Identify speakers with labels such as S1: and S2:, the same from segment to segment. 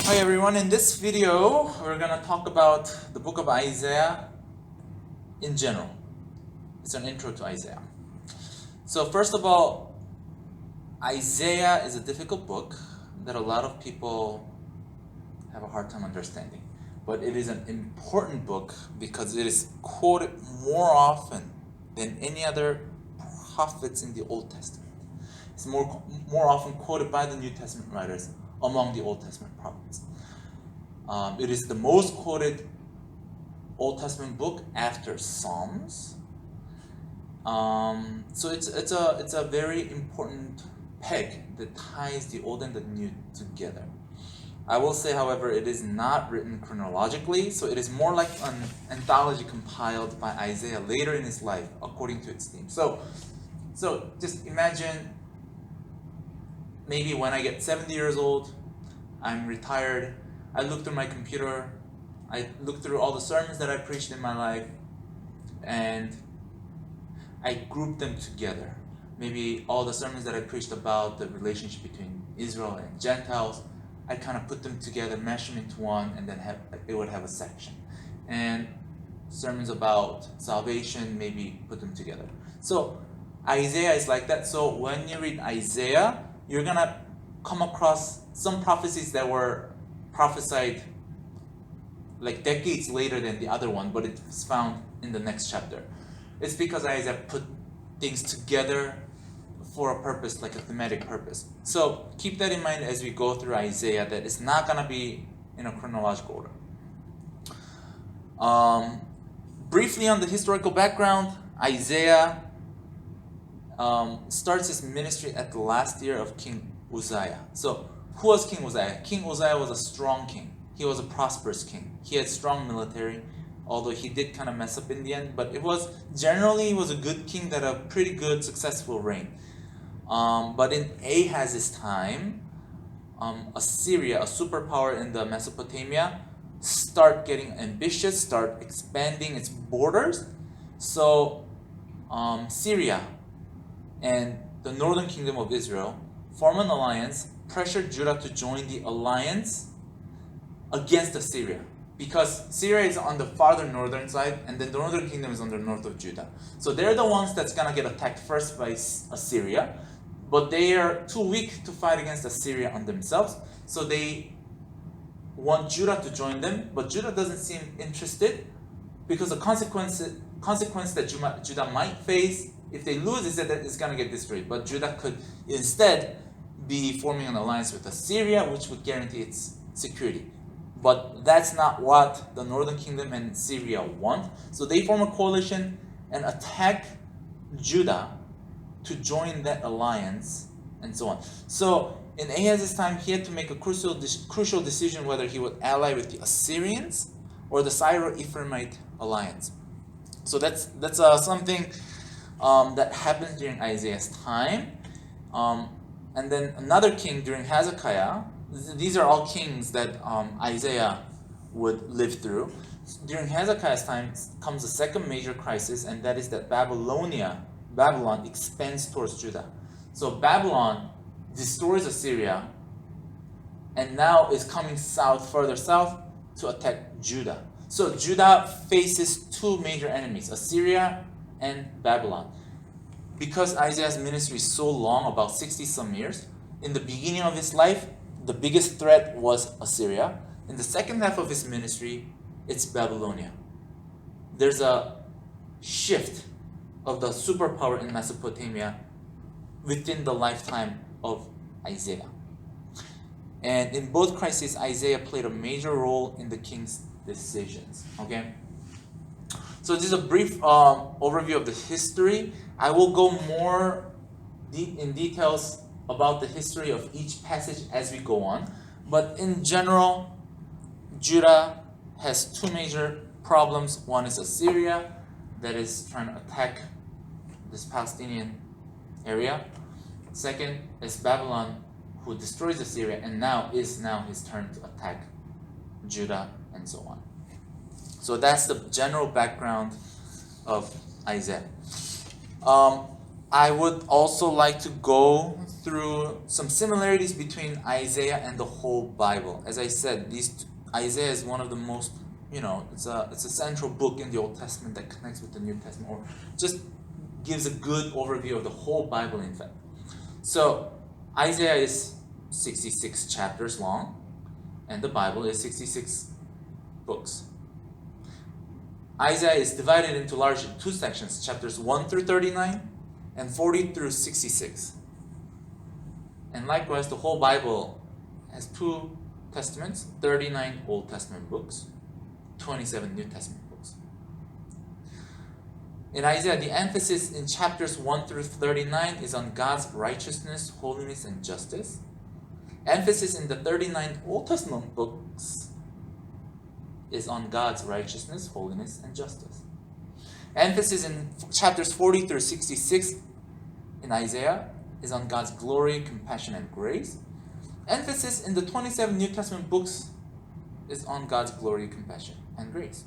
S1: Hi everyone, in this video we're going to talk about the book of Isaiah in general. It's an intro to Isaiah. So first of all, Isaiah is a difficult book that a lot of people have a hard time understanding. But it is an important book because it is quoted more often than any other prophets in the Old Testament. It's more often quoted by the New Testament writers among the Old Testament prophets. It is the most quoted Old Testament book after Psalms. So it's a very important peg that ties the Old and the New together. I will say, however, it is not written chronologically, so it is more like an anthology compiled by Isaiah later in his life, according to its theme. So just imagine maybe when I get 70 years old, I'm retired, I look through my computer, I look through all the sermons that I preached in my life, and I group them together. Maybe all the sermons that I preached about the relationship between Israel and Gentiles, I kind of put them together, mash them into one, and then it would have a section. And sermons about salvation, maybe put them together. So Isaiah is like that. So when you read Isaiah, you're going to come across some prophecies that were prophesied like decades later than the other one, but it's found in the next chapter. It's because Isaiah put things together for a purpose, like a thematic purpose. So keep that in mind as we go through Isaiah, that it's not going to be in a chronological order. Briefly on the historical background, Isaiah starts his ministry at the last year of King Uzziah. So who was King Uzziah? King Uzziah was a strong king. He was a prosperous king. He had strong military, although he did kind of mess up in the end, but he was a good king that had a pretty good, successful reign. But in Ahaz's time, Assyria, a superpower in the Mesopotamia, start getting ambitious, start expanding its borders. So Syria and the northern kingdom of Israel form an alliance, pressure Judah to join the alliance against Assyria, because Syria is on the farther northern side and then the northern kingdom is on the north of Judah. So they're the ones that's going to get attacked first by Assyria, but they are too weak to fight against Assyria on themselves. So they want Judah to join them, but Judah doesn't seem interested because the consequence that Judah might face if they lose is that it's going to get destroyed. But Judah could instead be forming an alliance with Assyria, which would guarantee its security. But that's not what the northern kingdom and Syria want. So they form a coalition and attack Judah to join that alliance and so on. So in Ahaz's time, he had to make a crucial decision whether he would ally with the Assyrians or the Syro-Ephraimite alliance. So that's something that happens during Isaiah's time. And then another king during Hezekiah. These are all kings that Isaiah would live through. During Hezekiah's time comes the second major crisis, and that is that Babylon expands towards Judah. So Babylon destroys Assyria and now is coming further south to attack Judah. So Judah faces two major enemies, Assyria and Babylon. Because Isaiah's ministry is so long, about 60 some years, in the beginning of his life, the biggest threat was Assyria. In the second half of his ministry, it's Babylonia. There's a shift of the superpower in Mesopotamia within the lifetime of Isaiah. And in both crises, Isaiah played a major role in the king's decisions. Okay? So this is a brief overview of the history. I will go more in details about the history of each passage as we go on. But in general, Judah has two major problems. One is Assyria, that is trying to attack this Palestinian area. Second is Babylon, who destroys Assyria, and now his turn to attack Judah, and so on. So that's the general background of Isaiah. I would also like to go through some similarities between Isaiah and the whole Bible. As I said, Isaiah is one of the most, it's a central book in the Old Testament that connects with the New Testament, or just gives a good overview of the whole Bible, in fact. So Isaiah is 66 chapters long, and the Bible is 66 books. Isaiah is divided into largely two sections, chapters 1 through 39 and 40 through 66. And likewise, the whole Bible has two testaments, 39 Old Testament books, 27 New Testament books. In Isaiah, the emphasis in chapters 1 through 39 is on God's righteousness, holiness, and justice. Emphasis in the 39 Old Testament books is on God's righteousness, holiness, and justice. Emphasis in chapters 40 through 66 in Isaiah is on God's glory, compassion, and grace. Emphasis in the 27 New Testament books is on God's glory, compassion, and grace.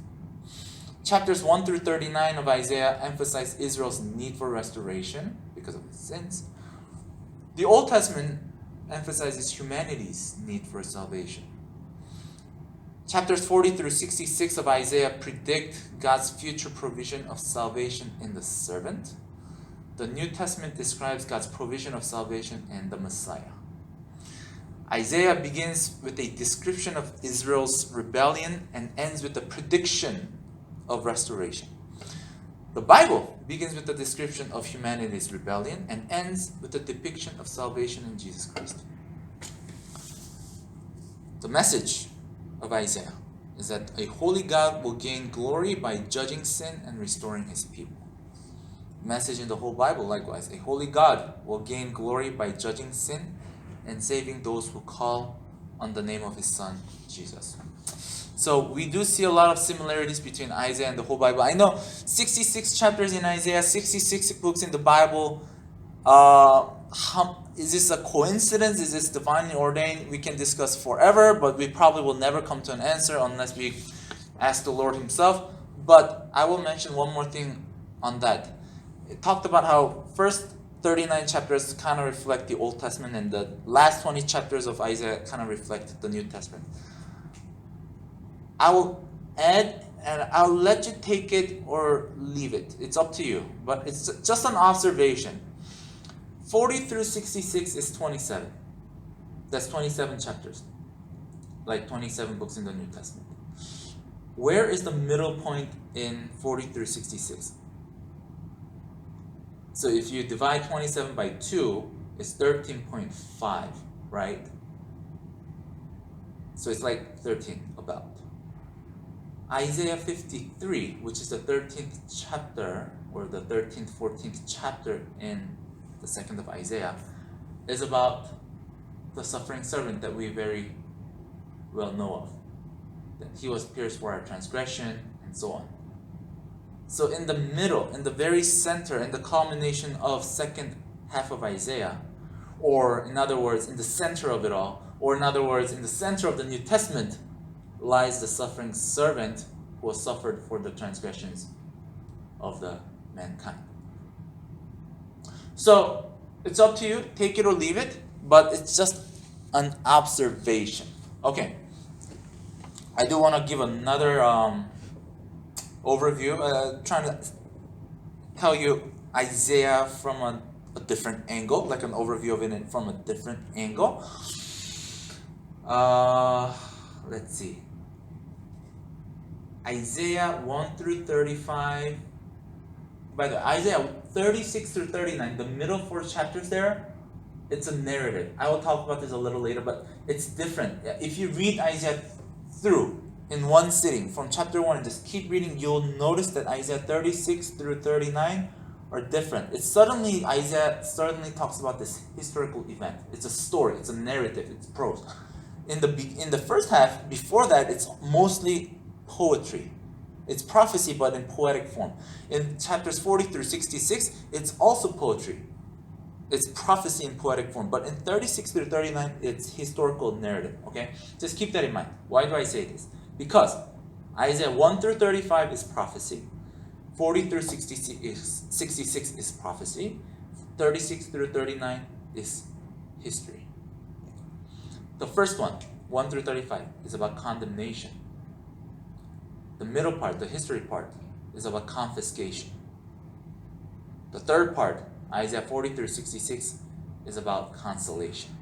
S1: Chapters 1 through 39 of Isaiah emphasize Israel's need for restoration because of its sins. The Old Testament emphasizes humanity's need for salvation. Chapters 40 through 66 of Isaiah predict God's future provision of salvation in the servant. The New Testament describes God's provision of salvation in the Messiah. Isaiah begins with a description of Israel's rebellion and ends with a prediction of restoration. The Bible begins with a description of humanity's rebellion and ends with a depiction of salvation in Jesus Christ. The message of Isaiah is that a holy God will gain glory by judging sin and restoring his people. Message in the whole Bible, likewise, a holy God will gain glory by judging sin and saving those who call on the name of his Son, Jesus. So we do see a lot of similarities between Isaiah and the whole Bible. I know 66 chapters in Isaiah, 66 books in the Bible. Is this a coincidence? Is this divinely ordained? We can discuss forever, but we probably will never come to an answer unless we ask the Lord himself. But I will mention one more thing on that. It talked about how first 39 chapters kind of reflect the Old Testament and the last 20 chapters of Isaiah kind of reflect the New Testament. I will add, and I'll let you take it or leave it. It's up to you, but it's just an observation. 40 through 66 is 27. That's 27 chapters, like 27 books in the New Testament. Where is the middle point in 40 through 66? So if you divide 27 by 2, it's 13.5, right? So it's like 13, about. Isaiah 53, which is the 13th chapter, or the 13th, 14th chapter in the second of Isaiah, is about the suffering servant that we very well know of. That he was pierced for our transgression, and so on. So in the middle, in the very center, in the culmination of second half of Isaiah, or in other words, in the center of it all, or in other words, in the center of the New Testament, lies the suffering servant who has suffered for the transgressions of the mankind. So it's up to you, take it or leave it, but it's just an observation. Okay, I do want to give another overview, trying to tell you Isaiah from a different angle, like an overview of it from a different angle. Let's see. Isaiah 1 through 35. By the way, Isaiah 36 through 39, the middle 4 chapters there, it's a narrative. I will talk about this a little later, but it's different. If you read Isaiah through in one sitting, from chapter 1 and just keep reading, you'll notice that Isaiah 36 through 39 are different. Isaiah suddenly talks about this historical event. It's a story, it's a narrative, it's prose. In the first half, before that, it's mostly poetry. It's prophecy, but in poetic form. In chapters 40 through 66, it's also poetry. It's prophecy in poetic form. But in 36 through 39, it's historical narrative. Okay? Just keep that in mind. Why do I say this? Because Isaiah 1 through 35 is prophecy. 40 through 66 is prophecy. 36 through 39 is history. The first one, 1 through 35, is about condemnation. The middle part, the history part, is about confiscation. The third part, Isaiah 40 through 66, is about consolation.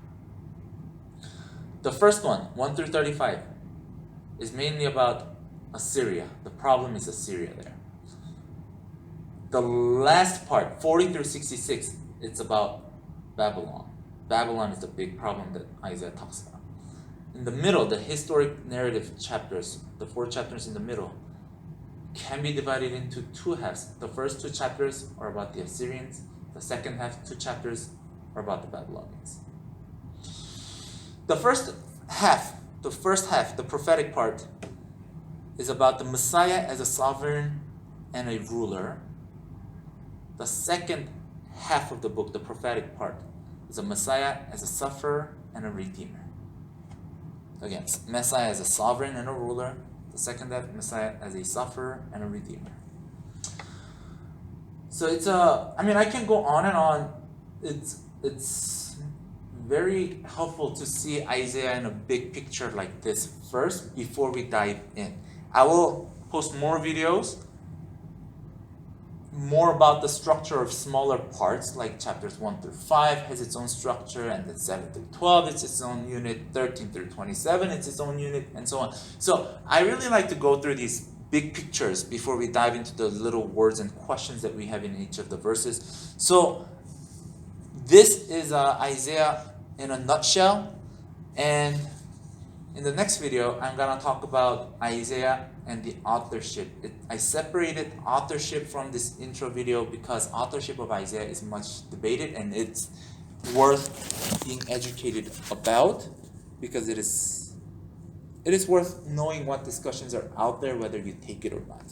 S1: The first one, 1 through 35, is mainly about Assyria. The problem is Assyria there. The last part, 40 through 66, it's about Babylon. Babylon is the big problem that Isaiah talks about. In the middle, the historic narrative chapters, the 4 chapters in the middle, can be divided into 2 halves. The first 2 chapters are about the Assyrians. The second half, 2 chapters, are about the Babylonians. The first half, the prophetic part, is about the Messiah as a sovereign and a ruler. The second half of the book, the prophetic part, is a Messiah as a sufferer and a redeemer. Again, Messiah as a sovereign and a ruler. The second half, Messiah as a sufferer and a redeemer. So I can go on and on. It's very helpful to see Isaiah in a big picture like this first before we dive in. I will post more videos, more about the structure of smaller parts, like chapters 1 through 5 has its own structure, and then 7 through 12 it's its own unit, 13 through 27 it's its own unit, and so on. So I really like to go through these big pictures before we dive into the little words and questions that we have in each of the verses. So this is Isaiah in a nutshell, and in the next video I'm going to talk about Isaiah and the authorship. I separated authorship from this intro video because authorship of Isaiah is much debated and it's worth being educated about, because it is worth knowing what discussions are out there, whether you take it or not.